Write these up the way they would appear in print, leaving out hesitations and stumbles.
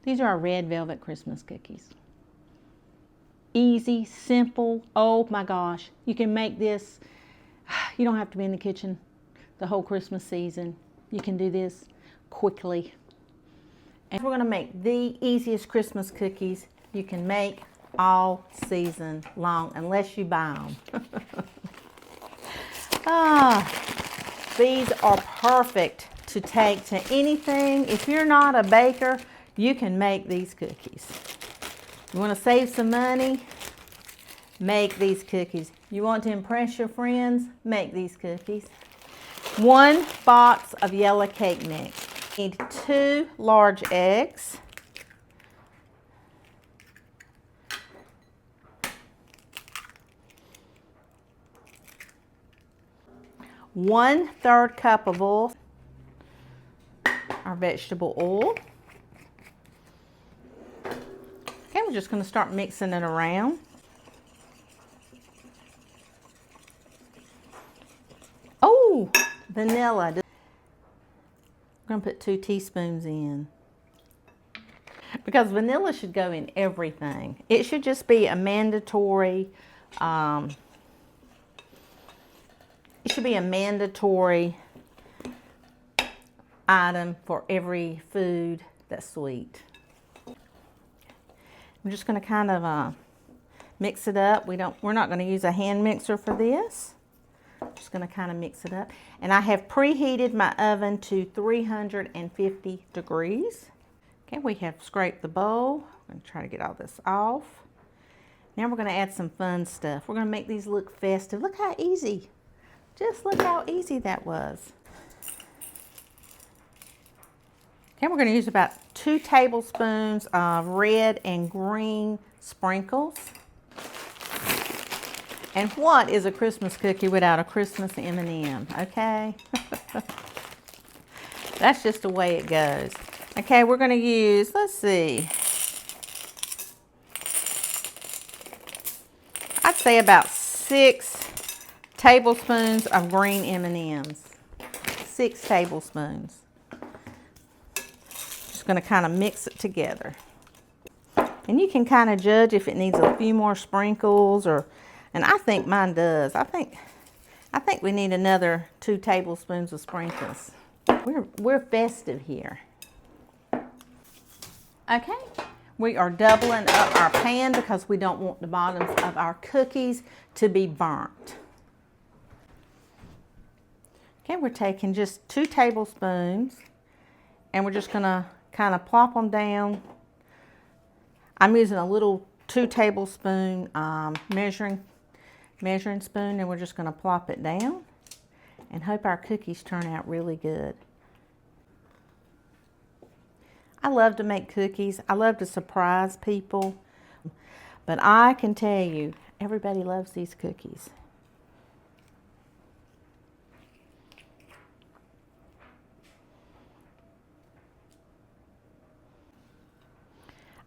These are our red velvet Christmas cookies. Easy, simple. Oh my gosh. You can make this. You don't have to be in the kitchen the whole Christmas season. You can do this quickly. And we're going to make the easiest Christmas cookies you can make all season long, unless you buy them. These are perfect to take to anything. If you're not a baker, you can make these cookies. You want to save some money? Make these cookies. You want to impress your friends? Make these cookies. 1 box of yellow cake mix. You need 2 large eggs. One-third cup of oil, our vegetable oil. Okay, we're just going to start mixing it around. Oh, vanilla. We're going to put 2 teaspoons in. Because vanilla should go in everything. It should just be a mandatory, it should be a mandatory item for every food that's sweet. I'm just going to kind of mix it up. We're not going to use a hand mixer for this. Just going to kind of mix it up. And I have preheated my oven to 350 degrees. Okay, we have scraped the bowl. I'm going to try to get all this off. Now we're going to add some fun stuff. We're going to make these look festive. Look how easy. Just look how easy that was. Okay, we're going to use about 2 tablespoons of red and green sprinkles. And what is a Christmas cookie without a Christmas M&M, okay? That's just the way it goes. Okay, we're going to use, let's see, I'd say about 6 tablespoons of green M&Ms. 6 tablespoons. Just going to kind of mix it together. And you can kind of judge if it needs a few more sprinkles, and I think mine does. I think we need another 2 tablespoons of sprinkles. We're festive here. Okay, we are doubling up our pan because we don't want the bottoms of our cookies to be burnt. Okay, we're taking just 2 tablespoons and we're just gonna kind of plop them down. I'm using a little 2 tablespoon measuring spoon, and we're just gonna plop it down and hope our cookies turn out really good. I love to make cookies. I love to surprise people, but I can tell you, everybody loves these cookies.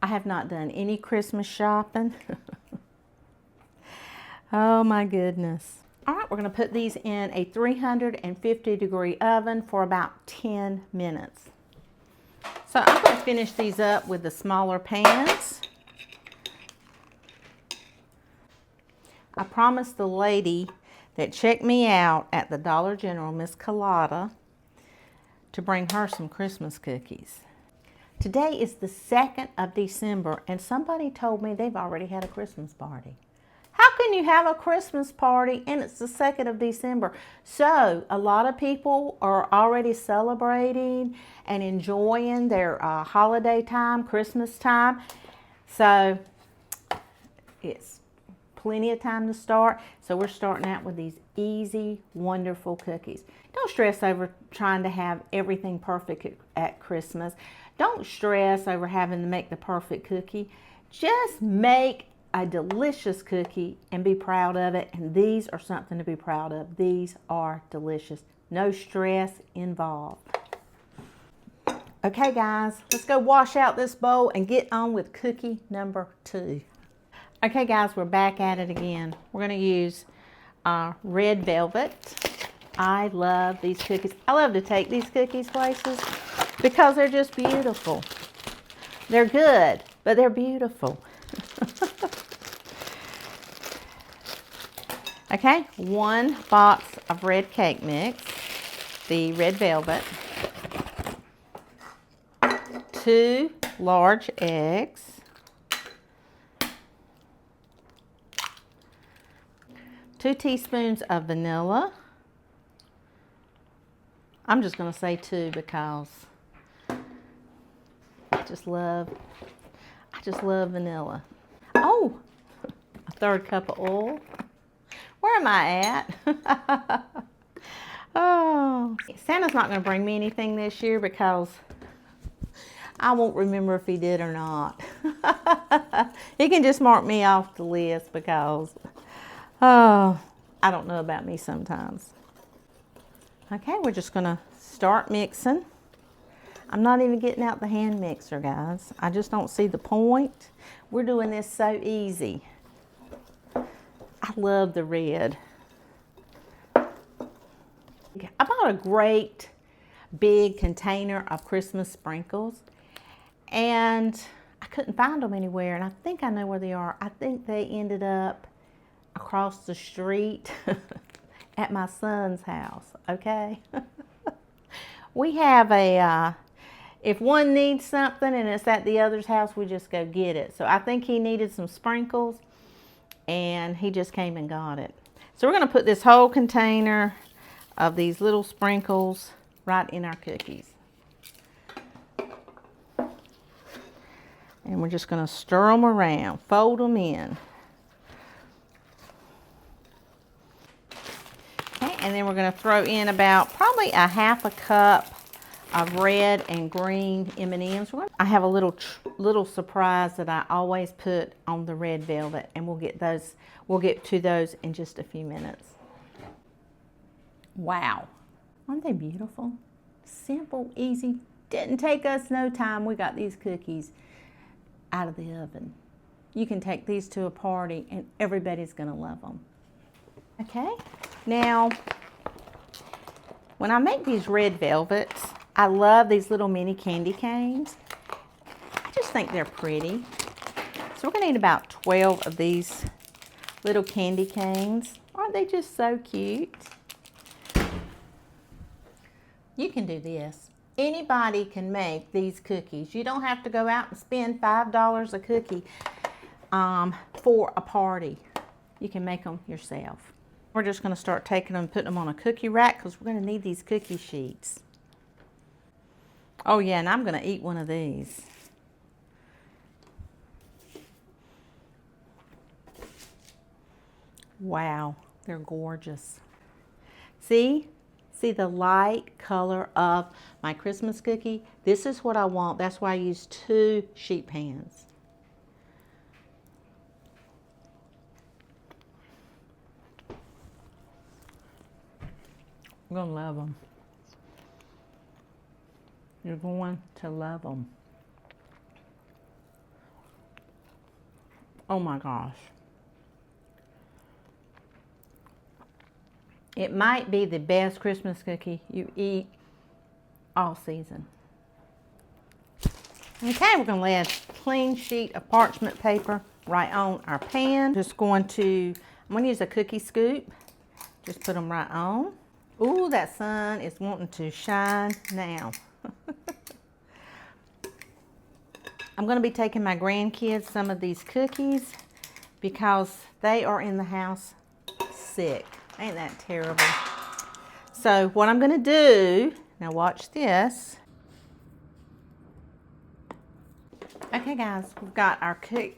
I have not done any Christmas shopping. Oh my goodness. All right, we're going to put these in a 350 degree oven for about 10 minutes. So I'm going to finish these up with the smaller pans. I promised the lady that checked me out at the Dollar General, Miss Collada, to bring her some Christmas cookies. Today is the 2nd of December, and somebody told me they've already had a Christmas party. How can you have a Christmas party and it's the 2nd of December? So a lot of people are already celebrating and enjoying their holiday time, Christmas time. So it's plenty of time to start. So we're starting out with these easy, wonderful cookies. Don't stress over trying to have everything perfect at Christmas. Don't stress over having to make the perfect cookie. Just make a delicious cookie and be proud of it. And these are something to be proud of. These are delicious. No stress involved. Okay guys, let's go wash out this bowl and get on with cookie number 2. Okay guys, we're back at it again. We're going to use red velvet. I love these cookies. I love to take these cookies places because they're just beautiful. They're good, but they're beautiful. Okay, 1 box of red cake mix, the red velvet, 2 large eggs, 2 teaspoons of vanilla. I'm just going to say 2 because I just love vanilla. Oh, a 1/3 cup of oil. Where am I at? Oh, Santa's not going to bring me anything this year because I won't remember if he did or not. He can just mark me off the list because, oh, I don't know about me sometimes. Okay, we're just going to start mixing. I'm not even getting out the hand mixer, guys. I just don't see the point. We're doing this so easy. I love the red. I bought a great big container of Christmas sprinkles and I couldn't find them anywhere, and I think I know where they are. I think they ended up across the street at my son's house, okay? We have a, if one needs something and it's at the other's house, we just go get it. So I think he needed some sprinkles and he just came and got it. So we're going to put this whole container of these little sprinkles right in our cookies. And we're just going to stir them around, fold them in. Okay, and then we're going to throw in about probably a 1/2 cup of red and green M&Ms. I have a little surprise that I always put on the red velvet, and we'll get to those in just a few minutes. Wow, aren't they beautiful? Simple, easy, didn't take us no time. We got these cookies out of the oven. You can take these to a party and everybody's gonna love them. Okay, now when I make these red velvets, I love these little mini candy canes. I just think they're pretty. So we're gonna need about 12 of these little candy canes. Aren't they just so cute? You can do this. Anybody can make these cookies. You don't have to go out and spend $5 a cookie for a party. You can make them yourself. We're just going to start taking them and putting them on a cookie rack because we're going to need these cookie sheets. Oh yeah, and I'm going to eat one of these. Wow, they're gorgeous. See? See the light color of my Christmas cookie? This is what I want. That's why I use 2 sheet pans. You're gonna love them. You're going to love them. Oh my gosh. It might be the best Christmas cookie you eat all season. Okay, we're gonna lay a clean sheet of parchment paper right on our pan. I'm gonna use a cookie scoop. Just put them right on. Ooh, that sun is wanting to shine now. I'm gonna be taking my grandkids some of these cookies because they are in the house sick. Ain't that terrible? So what I'm gonna do, now watch this. Okay guys, we've got our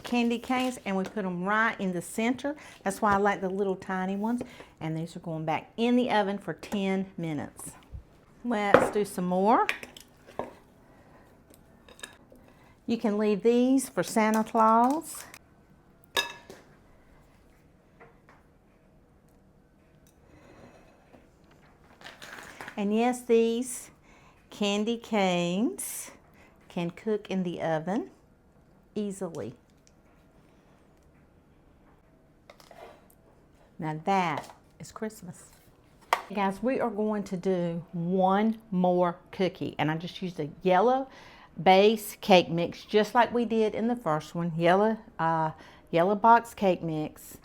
candy canes and we put them right in the center. That's why I like the little tiny ones. And these are going back in the oven for 10 minutes. Let's do some more. You can leave these for Santa Claus. And yes, these candy canes can cook in the oven easily. Now that is Christmas. Guys, we are going to do one more cookie, and I just used a yellow base cake mix, just like we did in the first one. Yellow box cake mix,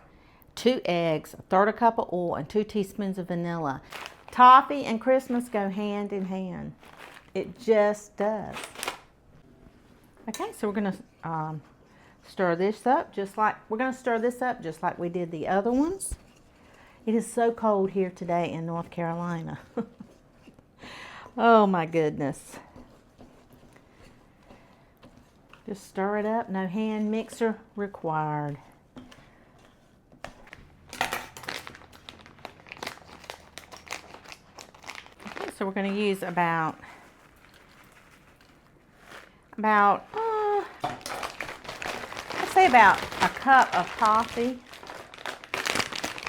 2 eggs, 1/3 cup of oil, and 2 teaspoons of vanilla. Toffee and Christmas go hand in hand. It just does. Okay, so we're gonna stir this up just like we did the other ones. It is so cold here today in North Carolina. Oh my goodness. Just stir it up, no hand mixer required. Okay, so we're going to use about let's say about a cup of toffee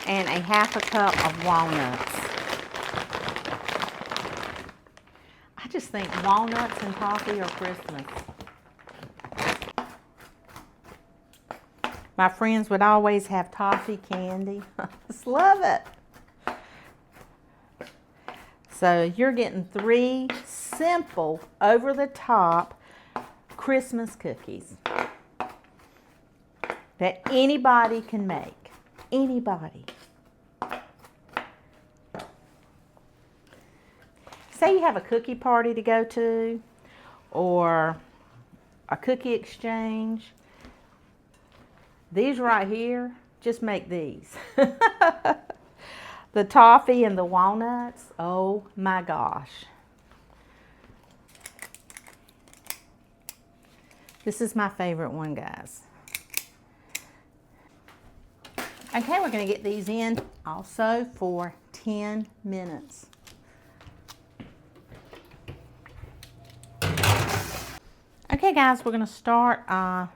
and a 1/2 cup of walnuts. I just think walnuts and toffee are Christmas. My friends would always have toffee candy. I just love it. So you're getting 3 simple, over-the-top Christmas cookies that anybody can make. Anybody. Say you have a cookie party to go to or a cookie exchange. These right here, just make these. The toffee and the walnuts, oh my gosh. This is my favorite one, guys. Okay, we're going to get these in also for 10 minutes. Okay, guys, we're going to start. I'm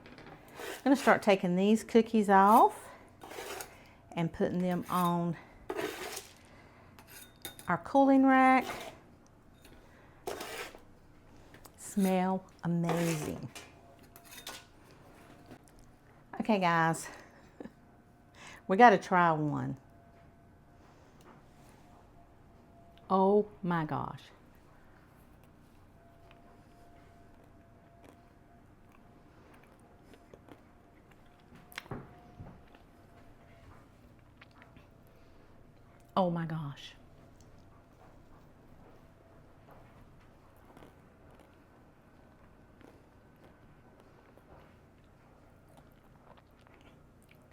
going to start taking these cookies off and putting them on our cooling rack. Smell amazing. Okay, guys, we got to try one. Oh my gosh. Oh my gosh.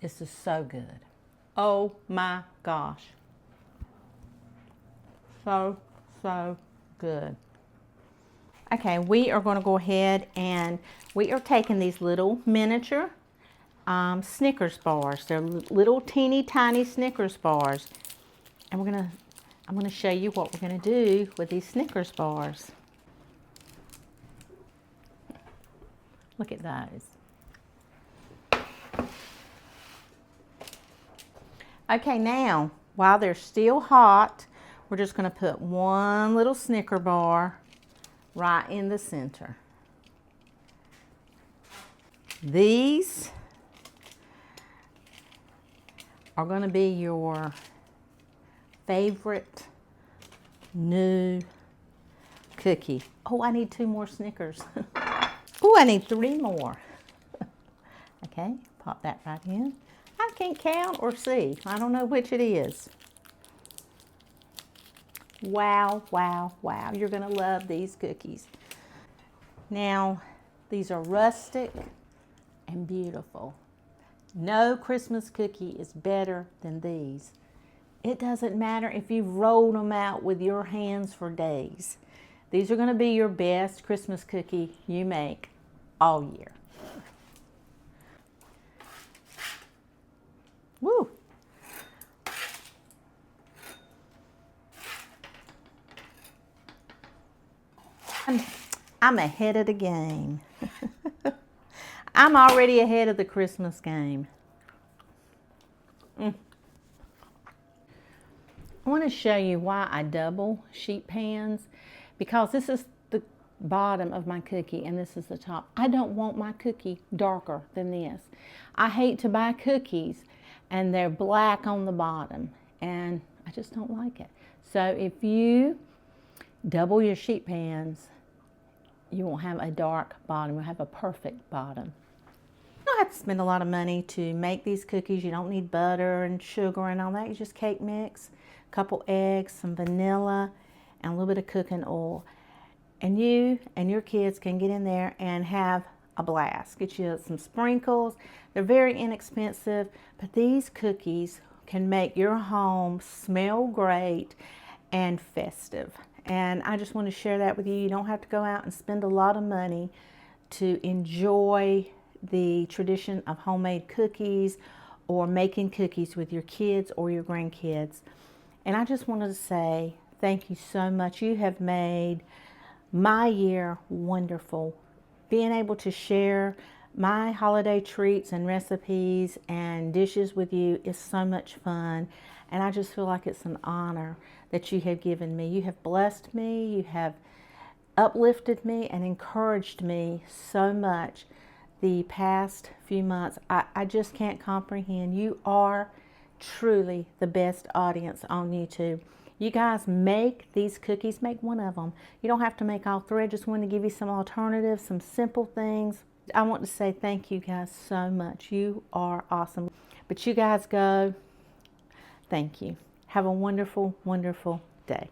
This is so good. Oh my gosh. So good. Okay, we are going to go ahead and we are taking these little miniature Snickers bars. They're little teeny tiny Snickers bars. And I'm going to show you what we're going to do with these Snickers bars. Look at those. Okay, now, while they're still hot, we're just going to put one little Snicker bar right in the center. These are going to be your favorite new cookie. Oh, I need 2 more Snickers. Oh, I need 3 more. Okay, pop that right in. I can't count or see. I don't know which it is. Wow, wow, wow. You're going to love these cookies. Now, these are rustic and beautiful. No Christmas cookie is better than these. It doesn't matter if you've rolled them out with your hands for days. These are going to be your best Christmas cookie you make all year. Woo! I'm ahead of the game. I'm already ahead of the Christmas game. I want to show you why I double sheet pans, because this is the bottom of my cookie and this is the top. I don't want my cookie darker than this. I hate to buy cookies and they're black on the bottom, and I just don't like it. So if you double your sheet pans, you won't have a dark bottom. You'll have a perfect bottom. You don't have to spend a lot of money to make these cookies. You don't need butter and sugar and all that. You just cake mix, a couple eggs, some vanilla, and a little bit of cooking oil. And you and your kids can get in there and have a blast. Get you some sprinkles. They're very inexpensive, but these cookies can make your home smell great and festive. And I just want to share that with you. You don't have to go out and spend a lot of money to enjoy the tradition of homemade cookies or making cookies with your kids or your grandkids. And I just wanted to say thank you so much. You have made my year wonderful. Being able to share my holiday treats and recipes and dishes with you is so much fun. And I just feel like it's an honor that you have given me. You have blessed me, you have uplifted me and encouraged me so much the past few months. I just can't comprehend. You are truly the best audience on YouTube. You guys make these cookies, make one of them. You don't have to make all three. I just want to give you some alternatives, some simple things. I want to say thank you guys so much. You are awesome. But you guys go. Thank you. Have a wonderful, wonderful day.